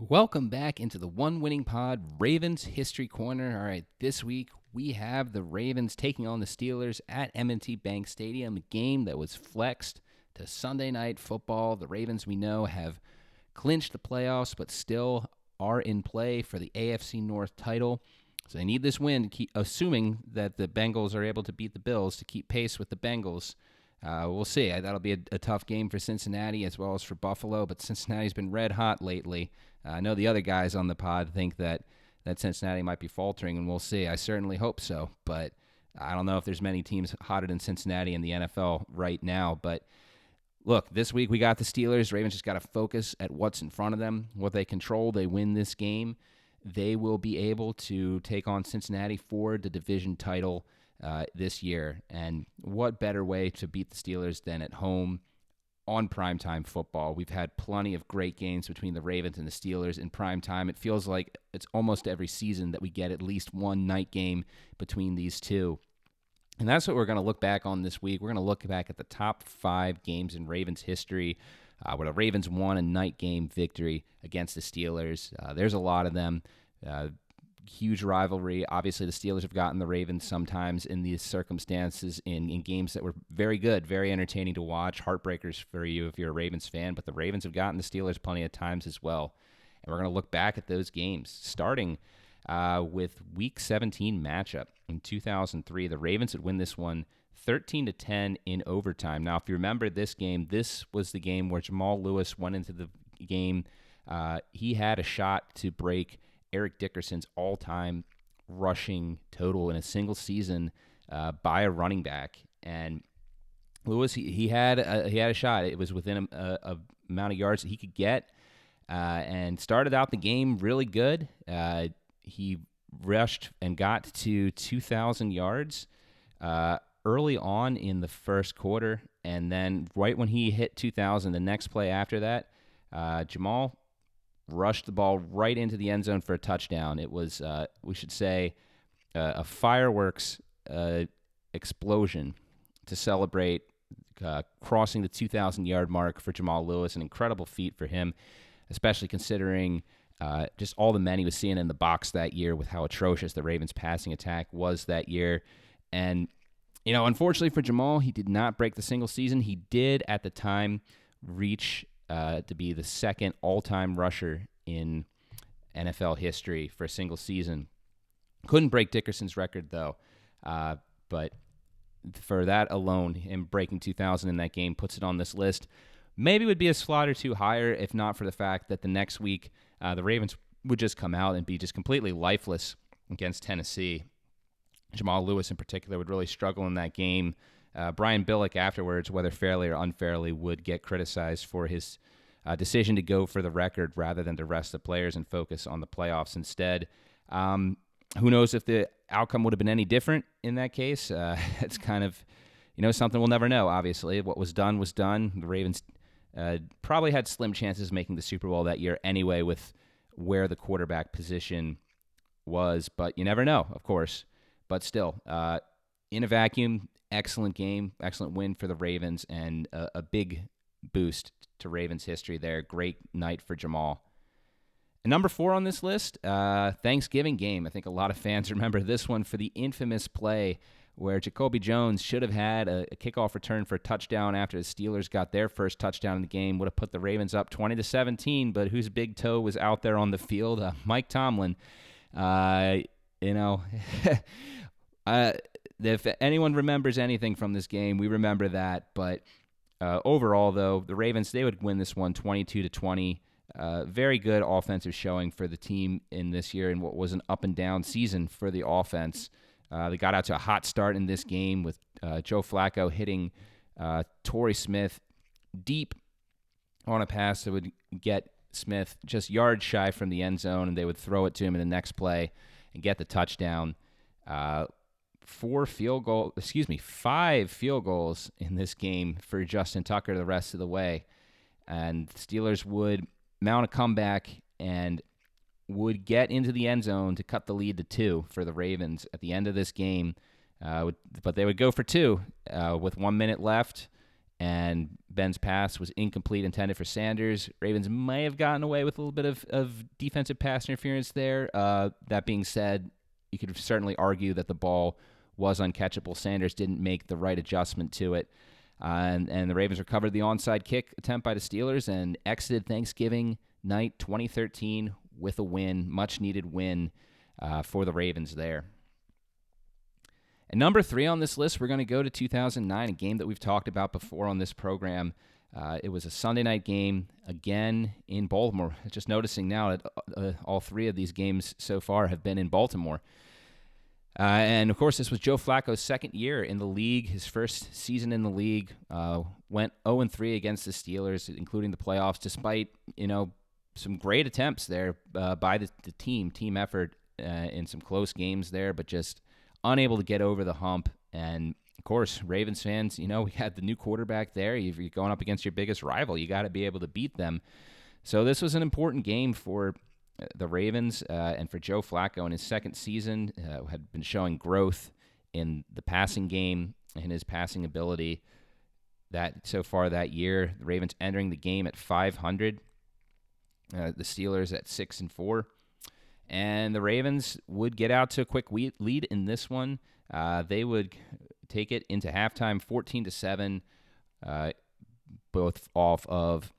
Welcome back into the One Winning Pod Ravens History Corner. All right, this week we have the Ravens taking on the Steelers at M&T Bank Stadium, a game that was flexed to Sunday Night Football. The Ravens, we know, have clinched the playoffs, but still are in play for the AFC North title. So they need this win to keep, assuming that the Bengals are able to beat the Bills to keep pace with the Bengals. We'll see. That'll be a tough game for Cincinnati as well as for Buffalo, but Cincinnati's been red hot lately. I know the other guys on the pod think that Cincinnati might be faltering, and we'll see. I certainly hope so, but I don't know if there's many teams hotter than Cincinnati in the NFL right now. But look, this week we got the Steelers. Ravens just got to focus at what's in front of them, what they control. They win this game, they will be able to take on Cincinnati for the division title this year. And what better way to beat the Steelers than at home on primetime football? We've had plenty of great games between the Ravens and the Steelers in primetime. It feels like it's almost every season that we get at least one night game between these two. And that's what we're going to look back on this week. We're going to look back at the top 5 games in Ravens history where the Ravens won a night game victory against the Steelers. There's a lot of them. Huge rivalry. Obviously, the Steelers have gotten the Ravens sometimes in these circumstances in games that were very good, very entertaining to watch, heartbreakers for you if you're a Ravens fan, but the Ravens have gotten the Steelers plenty of times as well. And we're going to look back at those games, starting with Week 17 matchup in 2003. The Ravens would win this one 13-10 in overtime. Now, if you remember this game, this was the game where Jamal Lewis went into the game. He had a shot to break Eric Dickerson's all-time rushing total in a single season by a running back. And Lewis, he had a shot. It was within a amount of yards that he could get, and started out the game really good. He rushed and got to 2,000 yards early on in the first quarter, and then right when he hit 2,000, the next play after that, Jamal rushed the ball right into the end zone for a touchdown. It was, we should say, a fireworks explosion to celebrate crossing the 2,000-yard mark for Jamal Lewis. An incredible feat for him, especially considering just all the men he was seeing in the box that year with how atrocious the Ravens' passing attack was that year. And, you know, unfortunately for Jamal, he did not break the single season. He did, at the time, reach to be the second all-time rusher in NFL history for a single season. Couldn't break Dickerson's record, though. But for that alone, him breaking 2,000 in that game puts it on this list. Maybe would be a slot or two higher if not for the fact that the next week the Ravens would just come out and be just completely lifeless against Tennessee. Jamal Lewis in particular would really struggle in that game. Brian Billick afterwards, whether fairly or unfairly, would get criticized for his decision to go for the record rather than to rest the players and focus on the playoffs instead. Who knows if the outcome would have been any different in that case? It's kind of, something we'll never know, obviously. What was done was done. The Ravens probably had slim chances of making the Super Bowl that year anyway with where the quarterback position was, but you never know, of course. But still, in a vacuum, excellent game, excellent win for the Ravens, and a big boost to Ravens history there. Great night for Jamal. And number 4 on this list, Thanksgiving game. I think a lot of fans remember this one for the infamous play where Jacoby Jones should have had a kickoff return for a touchdown after the Steelers got their first touchdown in the game. Would have put the Ravens up 20-17, but whose big toe was out there on the field? Mike Tomlin. If anyone remembers anything from this game, we remember that. But overall, though, the Ravens, they would win this one 22-20. Very good offensive showing for the team in this year in what was an up-and-down season for the offense. They got out to a hot start in this game with Joe Flacco hitting Torrey Smith deep on a pass that would get Smith just yards shy from the end zone, and they would throw it to him in the next play and get the touchdown. 5 field goals in this game for Justin Tucker the rest of the way. And the Steelers would mount a comeback and would get into the end zone to cut the lead to 2 for the Ravens at the end of this game. But they would go for 2 with 1 minute left. and Ben's pass was incomplete, intended for Sanders. Ravens may have gotten away with a little bit of defensive pass interference there. That being said, you could certainly argue that the ball was uncatchable. Sanders didn't make the right adjustment to it. And the Ravens recovered the onside kick attempt by the Steelers and exited Thanksgiving night 2013 with a win, much-needed win for the Ravens there. And number 3 on this list, we're going to go to 2009, a game that we've talked about before on this program. It was a Sunday night game, again in Baltimore. Just noticing now that all 3 of these games so far have been in Baltimore. And, of course, this was Joe Flacco's second year in the league, his first season in the league. Went 0-3 against the Steelers, including the playoffs, despite, some great attempts there by the team effort in some close games there, but just unable to get over the hump. And, of course, Ravens fans, we had the new quarterback there. You're going up against your biggest rival. You got to be able to beat them. So this was an important game for the Ravens and for Joe Flacco in his second season. Had been showing growth in the passing game and his passing ability that so far that year. The Ravens entering the game at 500. The Steelers at 6-4. And the Ravens would get out to a quick lead in this one. They would take it into halftime 14-7, both off of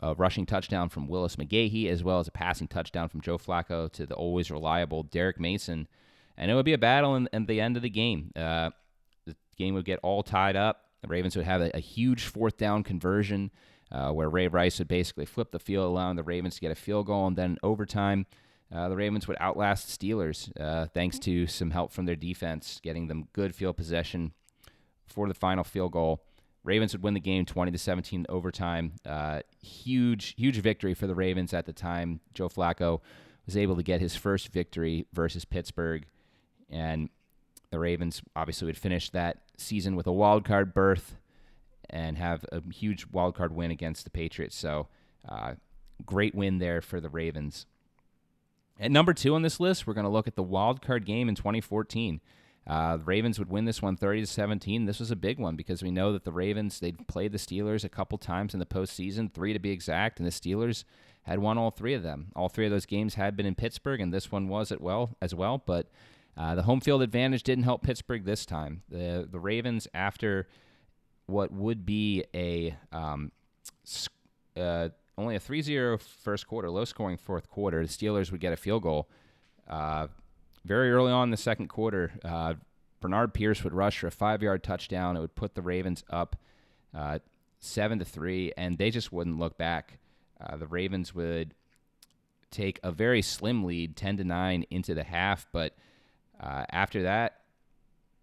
a rushing touchdown from Willis McGahee as well as a passing touchdown from Joe Flacco to the always reliable Derek Mason. And it would be a battle at the end of the game. The game would get all tied up. The Ravens would have a huge fourth down conversion where Ray Rice would basically flip the field, allowing the Ravens to get a field goal. And then overtime, the Ravens would outlast the Steelers thanks to some help from their defense, getting them good field possession for the final field goal. Ravens would win the game 20-17 overtime. Huge victory for the Ravens at the time. Joe Flacco was able to get his first victory versus Pittsburgh, and the Ravens obviously would finish that season with a wild card berth and have a huge wild card win against the Patriots. So great win there for the Ravens. At number 2 on this list, we're going to look at the wild card game in 2014. The Ravens would win this one 30-17. This was a big one because we know that the Ravens, they'd played the Steelers a couple times in the postseason, 3 to be exact, and the Steelers had won all 3 of them. All 3 of those games had been in Pittsburgh, and this one was as well. But the home field advantage didn't help Pittsburgh this time. The Ravens, after what would be only a 3-0 first quarter, low-scoring fourth quarter, the Steelers would get a field goal. Very early on in the second quarter, Bernard Pierce would rush for a 5-yard touchdown. It would put the Ravens up 7-3, and they just wouldn't look back. The Ravens would take a very slim lead, 10-9 into the half, but after that,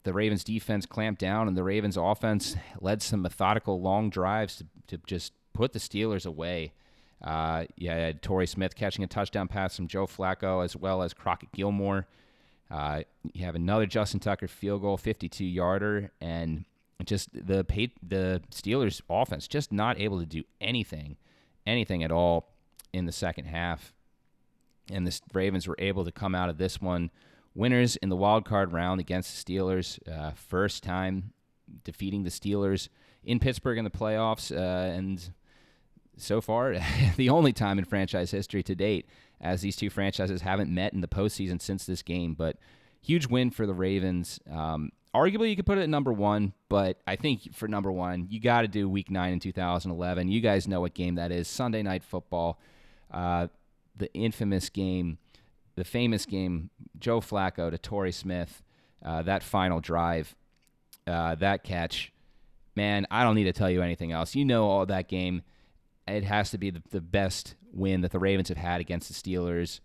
the Ravens defense clamped down, and the Ravens offense led some methodical long drives to just put the Steelers away. You had Torrey Smith catching a touchdown pass from Joe Flacco, as well as Crockett Gilmore. You have another Justin Tucker field goal, 52-yarder, and just the Steelers offense just not able to do anything at all in the second half. And the Ravens were able to come out of this one winners in the wild card round against the Steelers. First time defeating the Steelers in Pittsburgh in the playoffs, and so far, the only time in franchise history to date, as these two franchises haven't met in the postseason since this game. But huge win for the Ravens. Arguably, you could put it at number 1, but I think for number 1, you got to do Week 9 in 2011. You guys know what game that is. Sunday Night Football, the infamous game, the famous game, Joe Flacco to Torrey Smith, that final drive, that catch. Man, I don't need to tell you anything else. You know all that game. It has to be the best win that the Ravens have had against the Steelers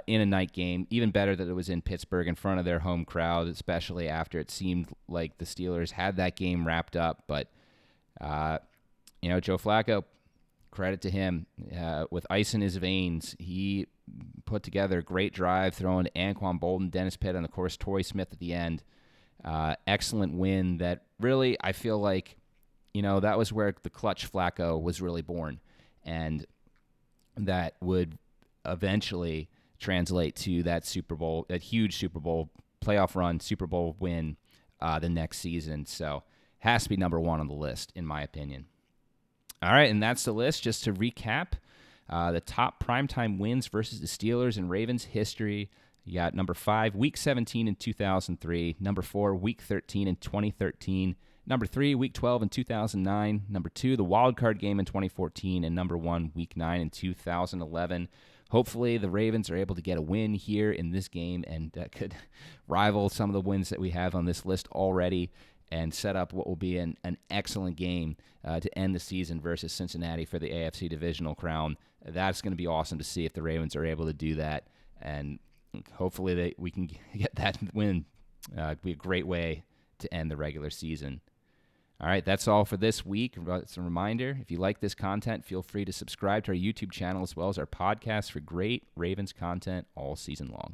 in a night game. Even better that it was in Pittsburgh in front of their home crowd, especially after it seemed like the Steelers had that game wrapped up. But, Joe Flacco, credit to him. With ice in his veins, he put together a great drive, throwing to Anquan Bolden, Dennis Pitt, and, of course, Torrey Smith at the end. Excellent win that really, I feel like, that was where the clutch Flacco was really born, and that would eventually translate to that Super Bowl, that huge Super Bowl playoff run, Super Bowl win the next season. So has to be number one on the list, in my opinion. All right, and that's the list. Just to recap, the top primetime wins versus the Steelers in Ravens history. You got number 5, Week 17 in 2003. Number 4, Week 13 in 2013. Number 3, Week 12 in 2009. Number 2, the wild card game in 2014. And number 1, Week 9 in 2011. Hopefully, the Ravens are able to get a win here in this game, and that could rival some of the wins that we have on this list already and set up what will be an excellent game to end the season versus Cincinnati for the AFC divisional crown. That's going to be awesome to see if the Ravens are able to do that, and hopefully we can get that win. It'd be a great way to end the regular season. All right, that's all for this week. It's a reminder, if you like this content, feel free to subscribe to our YouTube channel as well as our podcast for great Ravens content all season long.